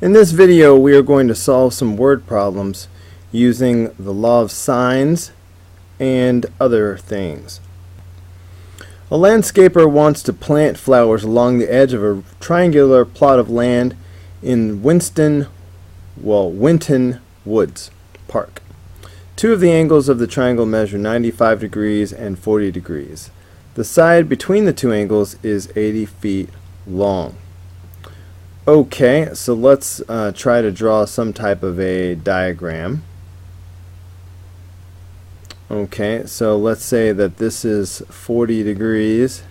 In this video, we are going to solve some word problems using the law of sines and other things. A landscaper wants to plant flowers along the edge of a triangular plot of land in Winton Woods Park. Two of the angles of the triangle measure 95 degrees and 40 degrees. The side between the two angles is 80 feet long. Okay, so let's try to draw some type of a diagram. Okay, so let's say that this is 40 degrees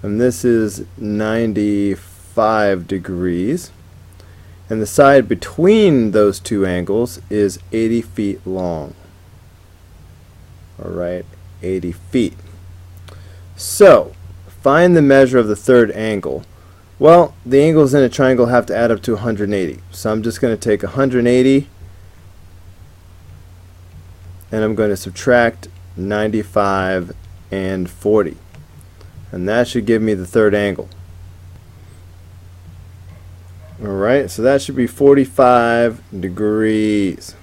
and this is 95 degrees. And the side between those two angles is 80 feet long. Alright, 80 feet. So, find the measure of the third angle. Well, the angles in a triangle have to add up to 180. So I'm just going to take 180 and I'm going to subtract 95 and 40. And that should give me the third angle. Alright, so that should be 45 degrees.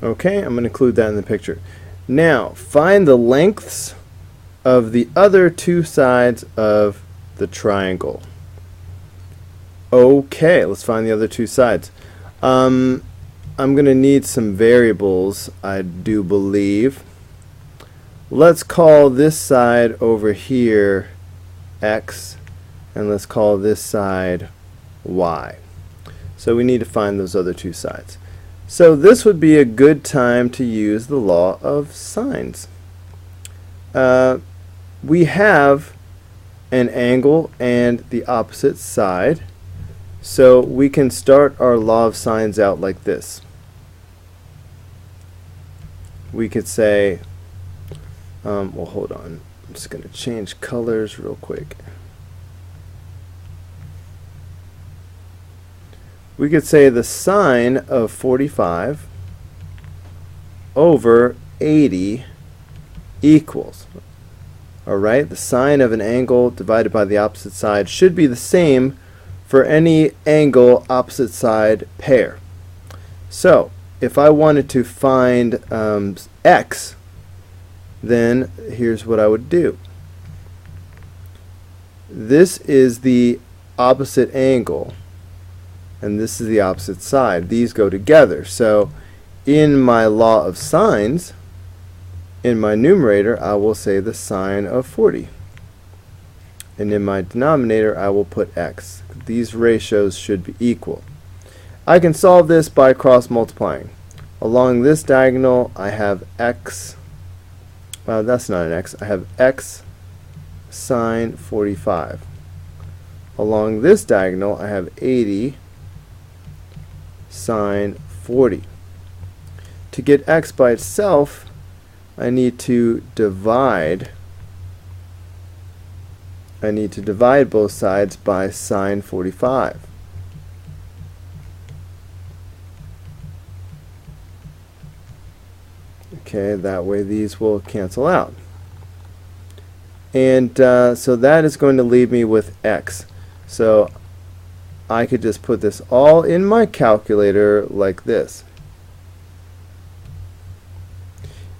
Okay, I'm going to include that in the picture. Now, find the lengths of the other two sides of the triangle. Okay, let's find the other two sides. I'm going to need some variables, I do believe. Let's call this side over here x, and let's call this side y. So we need to find those other two sides. So this would be a good time to use the law of sines. We have an angle and the opposite side. So we can start our law of sines out like this. We could say, well, hold on. I'm just going to change colors real quick. We could say the sine of 45 over 80 equals. Alright, the sine of an angle divided by the opposite side should be the same for any angle opposite side pair. So, if I wanted to find x, then here's what I would do. This is the opposite angle, and this is the opposite side. These go together. So in my law of sines, in my numerator I will say the sine of 40, and in my denominator I will put x. These ratios should be equal. I can solve this by cross multiplying. Along this diagonal I have x, that's not an x, I have x sine 45. Along this diagonal I have 80 sine 40. To get x by itself, I need to divide both sides by sine 45. Okay, that way these will cancel out. And so that is going to leave me with x. So I could just put this all in my calculator like this.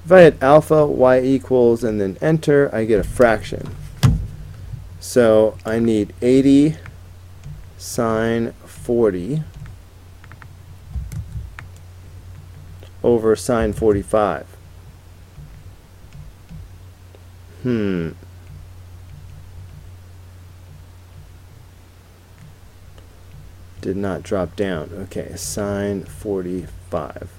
If I had alpha, y equals, and then enter, I get a fraction. So I need 80 sine 40 over sine 45. Did not drop down. Okay, sine 45.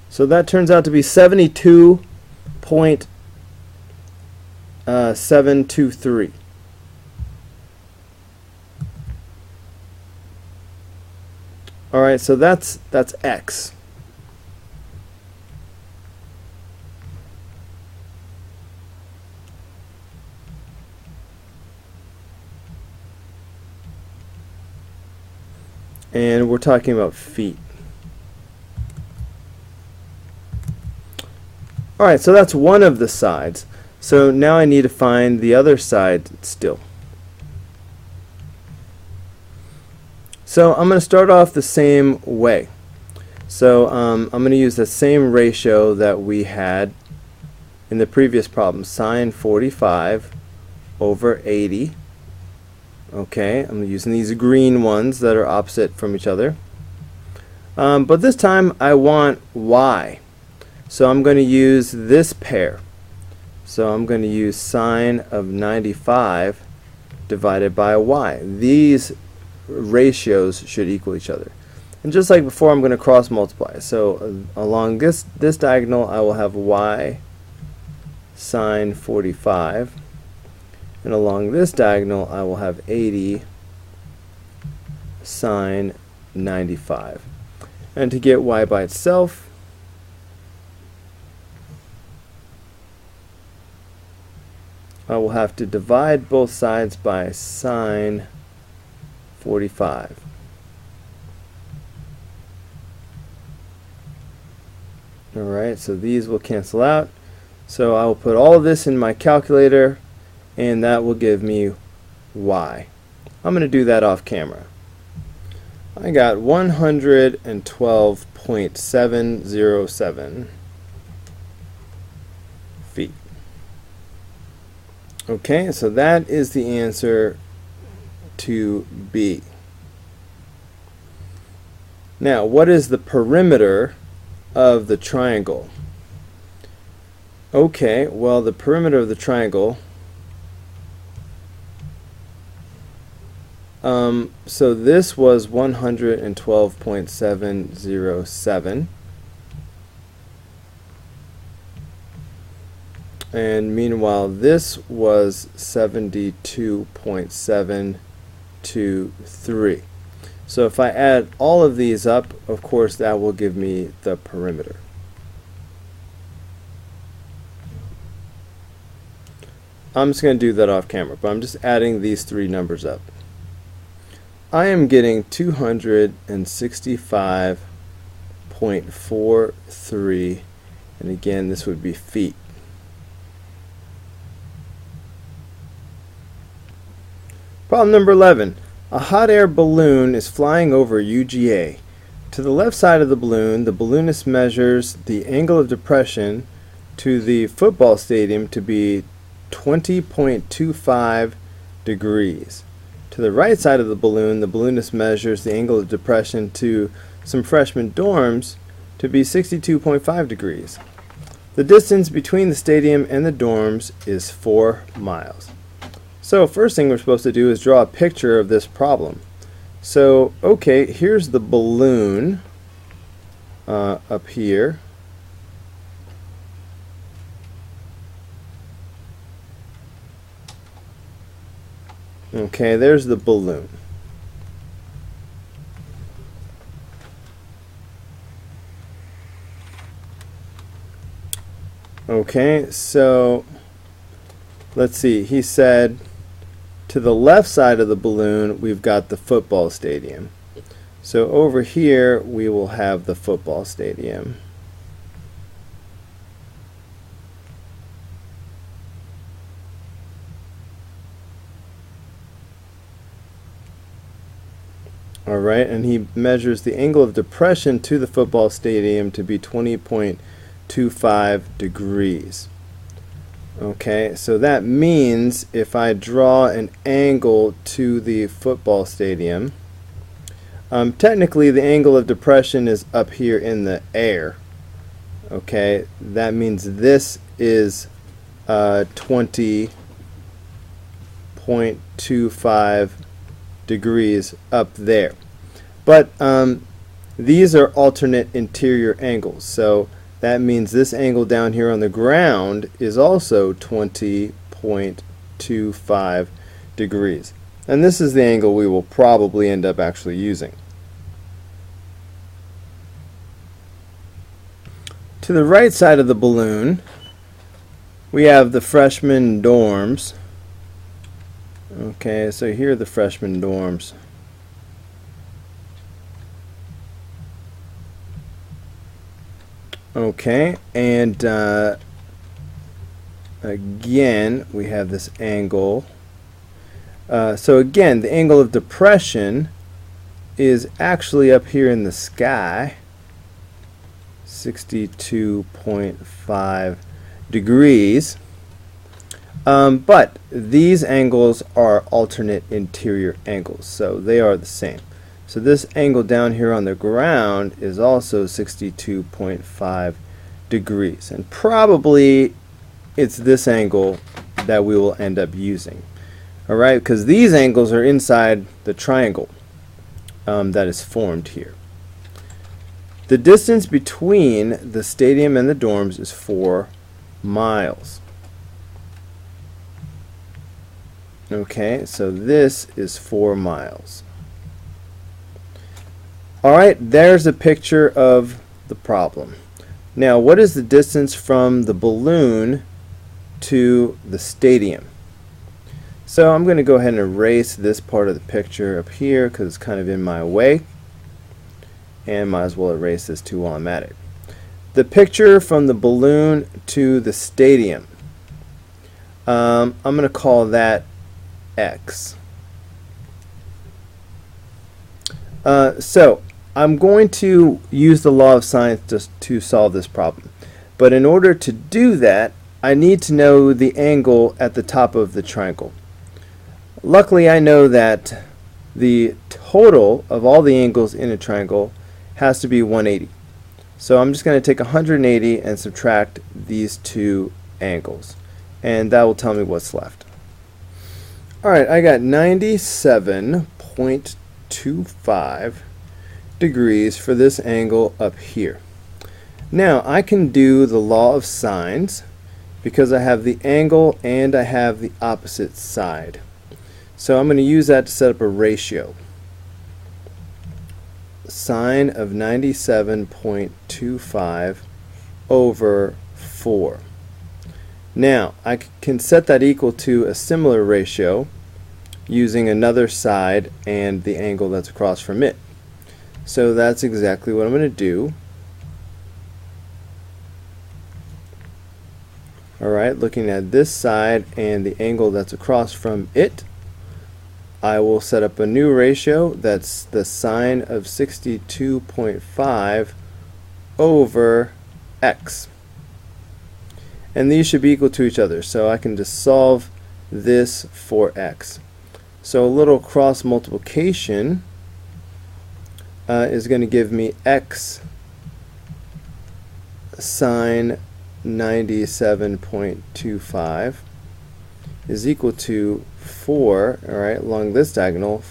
So that turns out to be 72.723. Alright, so that's x. and we're talking about feet. Alright, so that's one of the sides. So now I need to find the other side still. So I'm going to start off the same way. So I'm going to use the same ratio that we had in the previous problem, sine 45 over 80. Okay, I'm using these green ones that are opposite from each other. But this time I want y. So I'm going to use this pair. So I'm going to use sine of 95 divided by y. These ratios should equal each other. And just like before, I'm going to cross multiply. So along this diagonal, I will have y sine 45. And along this diagonal, I will have 80 sine 95. And to get y by itself, I will have to divide both sides by sine 45. Alright, so these will cancel out. So I will put all of this in my calculator, and that will give me y. I'm going to do that off camera. I got 112.707 feet. Okay, so that is the answer to B. Now, what is the perimeter of the triangle? Okay, well, the perimeter of the triangle, so this was 112.707, and meanwhile this was 72.723. So if I add all of these up, of course that will give me the perimeter. I'm just going to do that off camera, but I'm just adding these three numbers up. I am getting 265.43, and again this would be feet. Problem number 11. A hot air balloon is flying over UGA. To the left side of the balloonist measures the angle of depression to the football stadium to be 20.25 degrees. To the right side of the balloonist measures the angle of depression to some freshman dorms to be 62.5 degrees. The distance between the stadium and the dorms is 4 miles. So first thing we're supposed to do is draw a picture of this problem. So okay, here's the balloon up here. Okay, there's the balloon. Okay, so let's see, he said to the left side of the balloon we've got the football stadium. So over here we will have the football stadium. Alright, and he measures the angle of depression to the football stadium to be 20.25 degrees. Okay, so that means if I draw an angle to the football stadium, technically the angle of depression is up here in the air. Okay, that means this is 20.25 degrees up there. But these are alternate interior angles, so that means this angle down here on the ground is also 20.25 degrees. And this is the angle we will probably end up actually using. To the right side of the balloon, we have the freshman dorms. Okay, so here are the freshman dorms. Okay, and again, we have this angle. So again, the angle of depression is actually up here in the sky, 62.5 degrees. But these angles are alternate interior angles, so they are the same. So this angle down here on the ground is also 62.5 degrees, and probably it's this angle that we will end up using. Alright, because these angles are inside the triangle that is formed here. The distance between the stadium and the dorms is 4 miles. Okay, so this is 4 miles. Alright, there's a picture of the problem. Now, what is the distance from the balloon to the stadium? So I'm going to go ahead and erase this part of the picture up here because it's kind of in my way. And might as well erase this too while I'm at it. The picture from the balloon to the stadium. I'm going to call that X. So I'm going to use the law of science just to solve this problem. But in order to do that, I need to know the angle at the top of the triangle. Luckily, I know that the total of all the angles in a triangle has to be 180. So I'm just going to take 180 and subtract these two angles. And that will tell me what's left. Alright, I got 97.25 degrees for this angle up here. Now I can do the law of sines because I have the angle and I have the opposite side. So I'm going to use that to set up a ratio. Sine of 97.25 over 4. Now I can set that equal to a similar ratio using another side and the angle that's across from it. So that's exactly what I'm going to do. Alright, looking at this side and the angle that's across from it, I will set up a new ratio that's the sine of 62.5 over x. And these should be equal to each other, so I can just solve this for x. So a little cross multiplication is going to give me x sine 97.25 is equal to 4, alright, along this diagonal,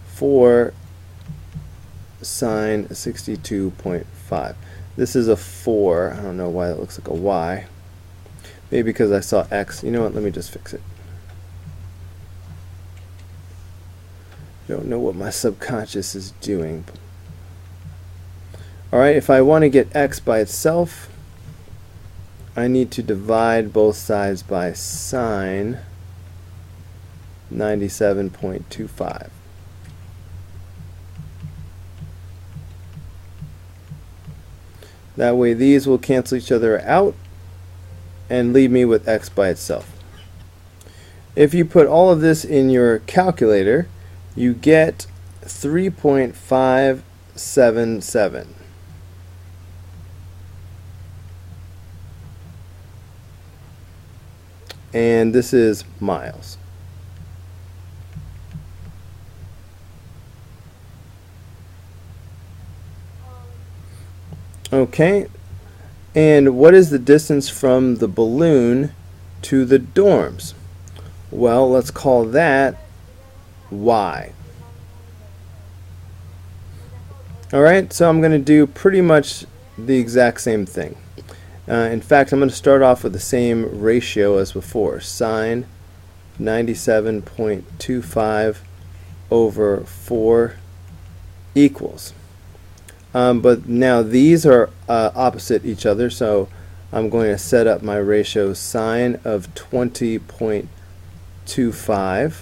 4 sine 62.5. This is a 4. I don't know why it looks like a y. Maybe because I saw x. You know what, let me just fix it. Don't know what my subconscious is doing. Alright, if I want to get x by itself, I need to divide both sides by sine 97.25. That way these will cancel each other out and leave me with x by itself. If you put all of this in your calculator, you get 3.577. And this is miles. Okay, and what is the distance from the balloon to the dorms? Well, let's call that y. Alright, so I'm going to do pretty much the exact same thing. In fact, I'm going to start off with the same ratio as before. Sine 97.25 over 4 equals. But now these are opposite each other, so I'm going to set up my ratio sine of 20.25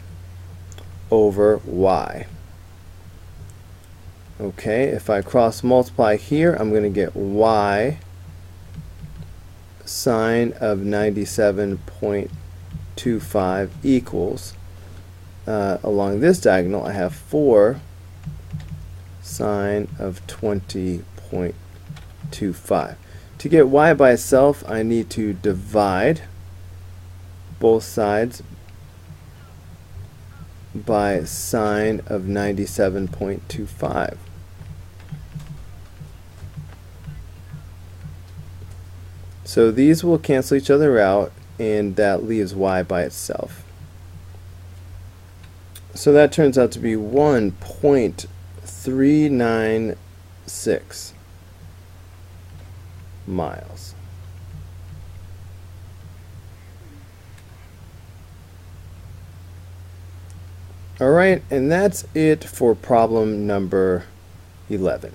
over y. Okay, if I cross multiply here, I'm going to get y sine of 97.25 equals, along this diagonal, I have 4 sine of 20.25. To get y by itself, I need to divide both sides by sine of 97.25. So these will cancel each other out, and that leaves y by itself. So that turns out to be 1.396 miles. Alright, and that's it for problem number 11.